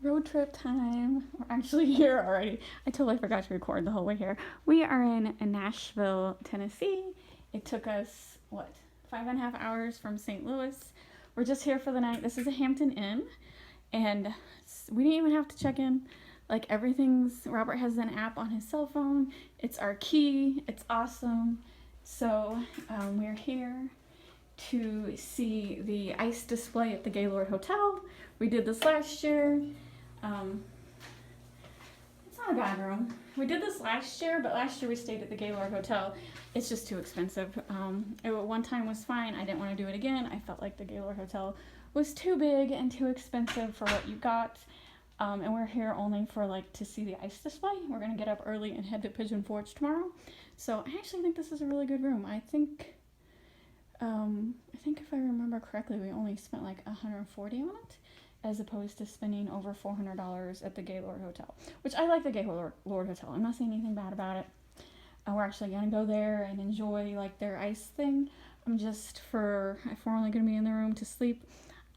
Road trip time. We're actually here already. I totally forgot to record the whole way here. We are in Nashville, Tennessee. It took us, what, 5.5 hours from St. Louis. We're just here for the night. This is a Hampton Inn, and we didn't even have to check in. Like, Robert has an app on his cell phone. It's our key. It's awesome. So, we're here to see the ice display at the Gaylord Hotel. We did this last year. It's not a bad room. We did this last year, but last year we stayed at the Gaylord Hotel. It's just too expensive. One time was fine. I didn't want to do it again. I felt like the Gaylord Hotel was too big and too expensive for what you got. And we're here only for to see the ice display. We're gonna get up early and head to Pigeon Forge tomorrow. So I actually think this is a really good room. I think if I remember correctly, we only spent like $140 on it, as opposed to spending over $400 at the Gaylord Hotel, which I like the Gaylord Hotel. I'm not saying anything bad about it. We're actually gonna go there and enjoy their ice thing. If we're only gonna be in the room to sleep,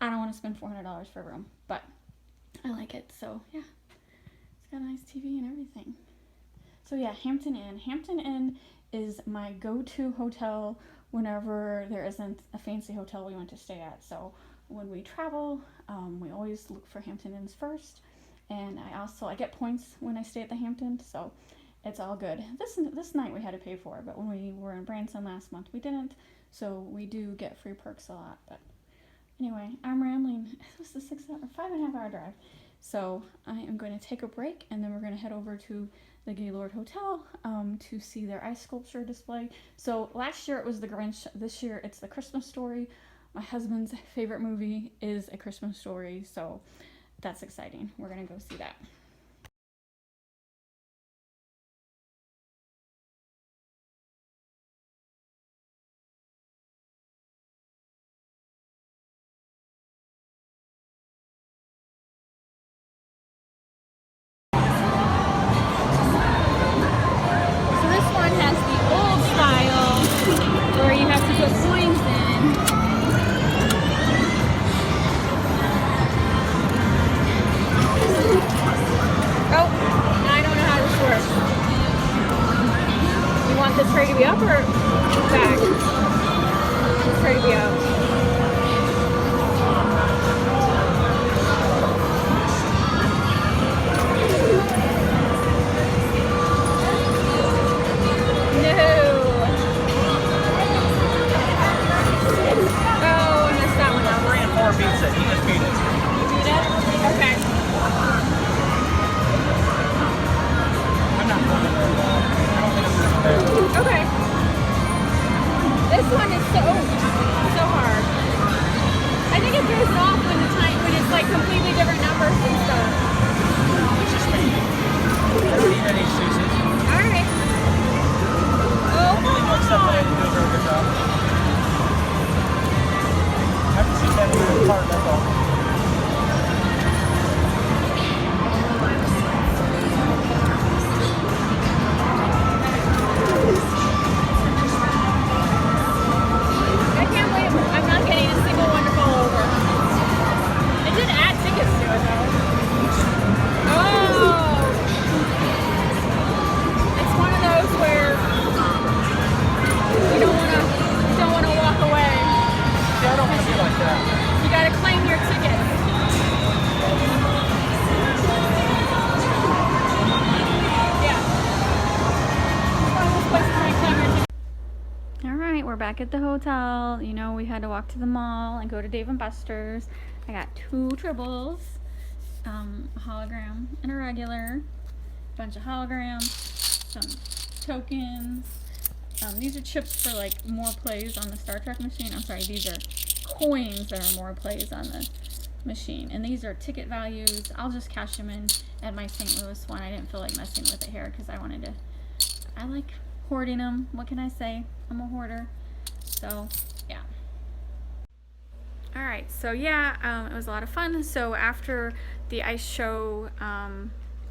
I don't want to spend $400 for a room, but I like it. So yeah, it's got a nice TV and everything. So yeah, Hampton Inn. Hampton Inn is my go-to hotel whenever there isn't a fancy hotel we want to stay at. So when we travel, we always look for Hampton Inns first. And I get points when I stay at the Hampton, so it's all good. This night we had to pay for it, but when we were in Branson last month, we didn't. So we do get free perks a lot. But anyway, I'm rambling. It was a 5.5 hour drive. So I am going to take a break, and then we're going to head over to the Gaylord Hotel to see their ice sculpture display. So last year it was the Grinch. This year it's the Christmas Story. My husband's favorite movie is A Christmas Story, so that's exciting. We're gonna go see that. So this one has the old style where you have to put coins in. Oh, I don't know how this works. You want this tray to be up or back? This tray to be up. Pizza. He just beat it. You beat it? Okay. I'm not going to I don't think it's fair. Okay. This one is so hard. I think it throws it off when it's like completely different numbers and stuff. It's just me. I don't need any excuses. Alright. Oh, Everything looks up and I do a very good job. I have to see that in the card, that's all. I can't believe I'm not getting a single one to fall over. It did add tickets to it though. Oh! It's one of those where you don't wanna walk away. See, I don't want to be like that. You gotta claim your ticket. All right, we're back at the hotel. You know, we had to walk to the mall and go to Dave & Buster's. I got 2 tribbles, a hologram and a regular, a bunch of holograms, some tokens. These are chips for more plays on the Star Trek machine. I'm sorry, these are coins that are more plays on the machine. And these are ticket values. I'll just cash them in at my St. Louis one. I didn't feel like messing with it here because I like hoarding them. What can I say? I'm a hoarder. So, yeah. Alright, so yeah, it was a lot of fun. So after the ice show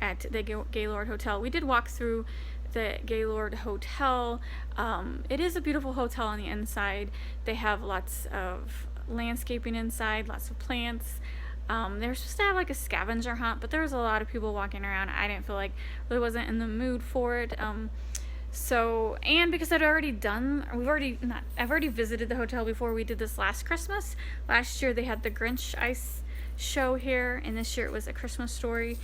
at the Gaylord Hotel, we did walk through the Gaylord Hotel. It is a beautiful hotel on the inside. They have lots of landscaping inside, lots of plants. They were supposed to have like a scavenger hunt, but there was a lot of people walking around. I didn't feel like, really wasn't in the mood for it. So, and because I've already visited the hotel before. We did this last Christmas. Last year they had the Grinch ice show here, and this year it was A Christmas Story.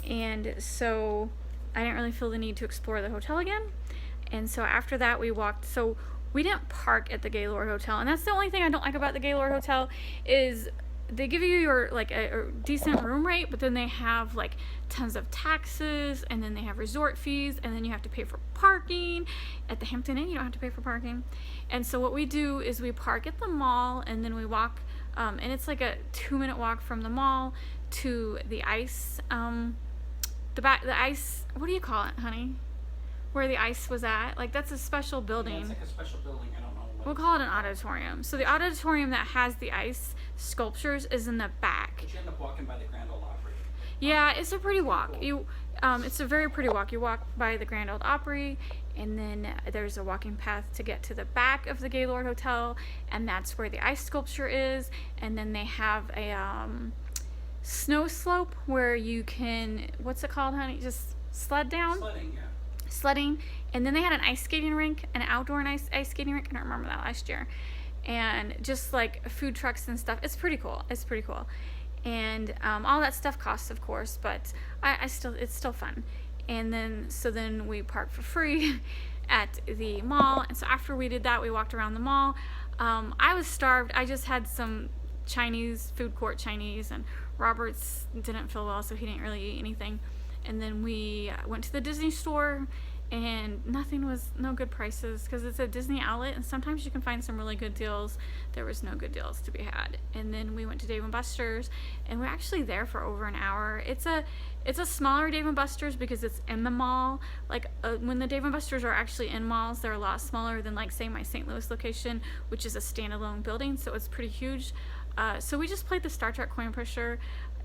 And so I didn't really feel the need to explore the hotel again. And so after that we walked, so we didn't park at the Gaylord Hotel. And that's the only thing I don't like about the Gaylord Hotel is they give you your like a decent room rate, but then they have like tons of taxes, and then they have resort fees, and then you have to pay for parking. At the Hampton Inn you don't have to pay for parking. And so what we do is we park at the mall, and then we walk, and it's like a 2-minute walk from the mall to the ice, the ice, what do you call it, honey? Where the ice was at, like that's a special building. Yeah, it's like a special building. I don't know what. We'll call it an auditorium. So the auditorium that has the ice sculptures is in the back. But you end up walking by the Grand Ole Opry. Yeah, it's a pretty walk. Cool. It's a very pretty walk. You walk by the Grand Ole Opry, and then there's a walking path to get to the back of the Gaylord Hotel, and that's where the ice sculpture is. And then they have a snow slope where you can, what's it called, honey? Just sled down? Sledding, yeah. Sledding. And then they had an ice skating rink, an outdoor ice skating rink. I don't remember that last year. And just like food trucks and stuff. It's pretty cool. It's pretty cool. And all that stuff costs, of course, but it's still fun. And then we parked for free at the mall. And so after we did that, we walked around the mall. I was starved. I just had some Chinese, food court Chinese, and Robert's didn't feel well, so he didn't really eat anything. And then we went to the Disney store, and no good prices, because it's a Disney outlet, and sometimes you can find some really good deals. There was no good deals to be had. And then we went to Dave & Buster's, and we're actually there for over an hour. It's a smaller Dave & Buster's because it's in the mall. Like when the Dave & Buster's are actually in malls, they're a lot smaller than, like, say, my St. Louis location, which is a standalone building, so it's pretty huge. So we just played the Star Trek coin pusher.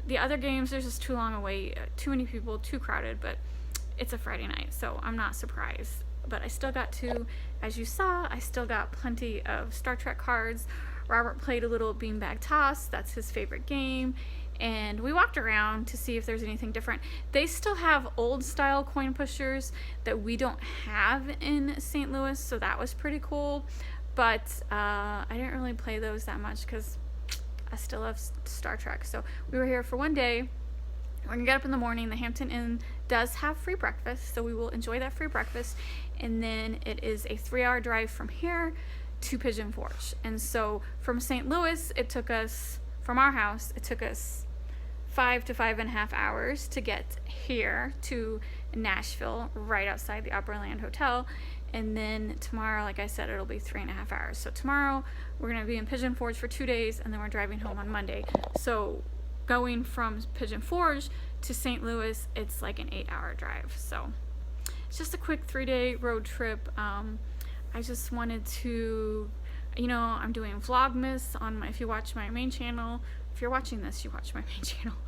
The other games, there's just too long a wait, too many people, too crowded, but it's a Friday night, so I'm not surprised. But I still got as you saw, I still got plenty of Star Trek cards. Robert played a little beanbag toss. That's his favorite game. And we walked around to see if there's anything different. They still have old style coin pushers that we don't have in St. Louis, so that was pretty cool. But I didn't really play those that much because I still love Star Trek. So we were here for one day. When you get up in the morning, the Hampton Inn does have free breakfast, so we will enjoy that free breakfast. And then it is a 3-hour drive from here to Pigeon Forge. And so from St. Louis, from our house, it took us 5 to 5.5 hours to get here to Nashville, right outside the Opryland Hotel. And then tomorrow, like I said, it'll be 3.5 hours. So tomorrow we're going to be in Pigeon Forge for 2 days, and then we're driving home on Monday. So going from Pigeon Forge to St. Louis, it's like an 8-hour drive. So it's just a quick 3-day road trip. I just wanted to, I'm doing Vlogmas on if you watch my main channel. If you're watching this, you watch my main channel.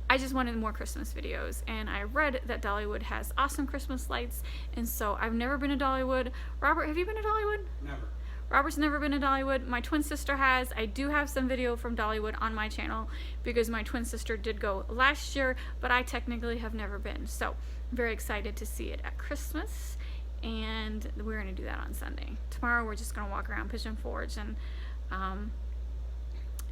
I just wanted more Christmas videos, and I read that Dollywood has awesome Christmas lights, and so I've never been to Dollywood. Robert, have you been to Dollywood? Never. Robert's never been to Dollywood. My twin sister has. I do have some video from Dollywood on my channel because my twin sister did go last year, but I technically have never been. So I'm very excited to see it at Christmas, and we're going to do that on Sunday. Tomorrow we're just going to walk around Pigeon Forge and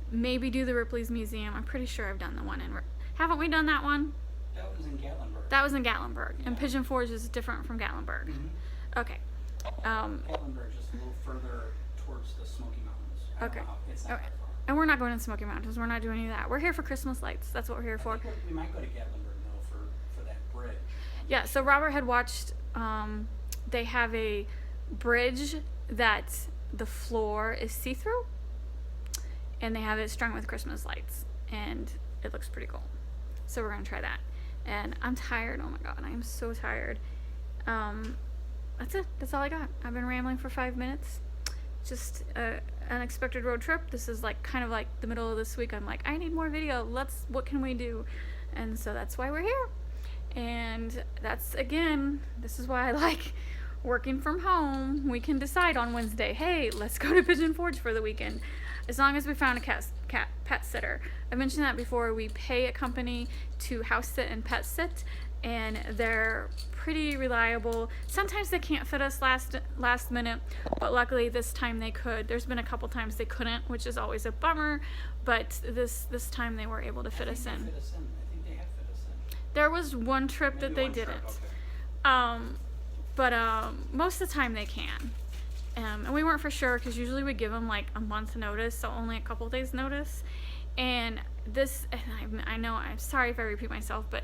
maybe do the Ripley's Museum. I'm pretty sure I've done the one in haven't we done that one? That was in Gatlinburg. That was in Gatlinburg. Yeah. And Pigeon Forge is different from Gatlinburg. Mm-hmm. Okay. Gatlinburg is just a little further towards the Smoky Mountains. Okay. It's not that far. And we're not going to the Smoky Mountains. We're not doing any of that. We're here for Christmas lights. That's what we're here for. I think we might go to Gatlinburg, though, for that bridge. Yeah, so Robert had watched, they have a bridge that the floor is see-through, and they have it strung with Christmas lights, and it looks pretty cool. So we're going to try that. And I'm tired. Oh my god, I am so tired. That's it. That's all I got. I've been rambling for 5 minutes. Just an unexpected road trip. This is like kind of like the middle of this week. I'm like, I need more video. What can we do? And so that's why we're here. And this is why I like working from home. We can decide on Wednesday, hey, let's go to Pigeon Forge for the weekend. as long as we found a pet sitter. I mentioned that before. We pay a company to house sit and pet sit, and they're pretty reliable. Sometimes they can't fit us last minute, but luckily this time they could. There's been a couple times they couldn't, which is always a bummer, but this time they were able to fit us in. I think they have fit us in. There was one trip that they didn't. But most of the time they can. And we weren't for sure because usually we give them like a month's notice, so only a couple days notice. And this, and I know, I'm sorry if I repeat myself, but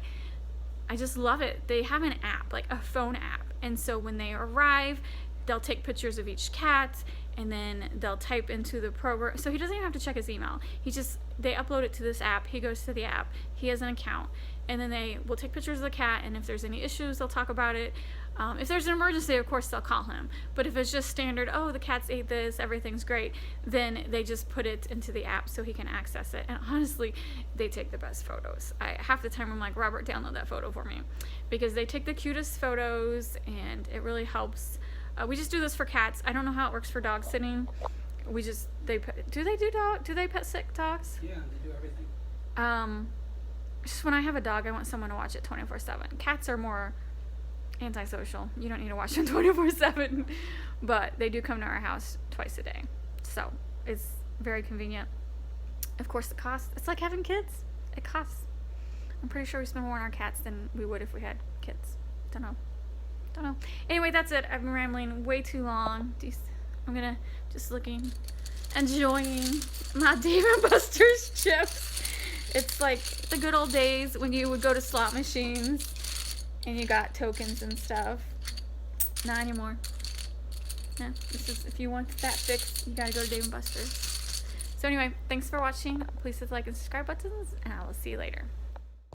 I just love it. They have an app, like a phone app. And so when they arrive, they'll take pictures of each cat and then they'll type into the program. So he doesn't even have to check his email. They upload it to this app. He goes to the app. He has an account. And then they will take pictures of the cat, and if there's any issues, they'll talk about it. If there's an emergency, of course, they'll call him. But if it's just standard, oh, the cats ate this, everything's great, then they just put it into the app so he can access it. And honestly, they take the best photos. Half the time I'm like, Robert, download that photo for me. Because they take the cutest photos, and it really helps. We just do this for cats. I don't know how it works for dog sitting. Do they pet sit dogs? Yeah, they do everything. Just when I have a dog, I want someone to watch it 24/7. Cats are more antisocial. You don't need to watch them 24/7. But they do come to our house twice a day. So it's very convenient. Of course, the cost, it's like having kids. It costs. I'm pretty sure we spend more on our cats than we would if we had kids. Don't know. Anyway, that's it. I've been rambling way too long. I'm gonna enjoying my Dave & Buster's chips. It's like the good old days when you would go to slot machines and you got tokens and stuff. Not anymore. Yeah, if you want that fix, you gotta go to Dave & Buster's. So anyway, thanks for watching. Please hit the like and subscribe buttons, and I will see you later.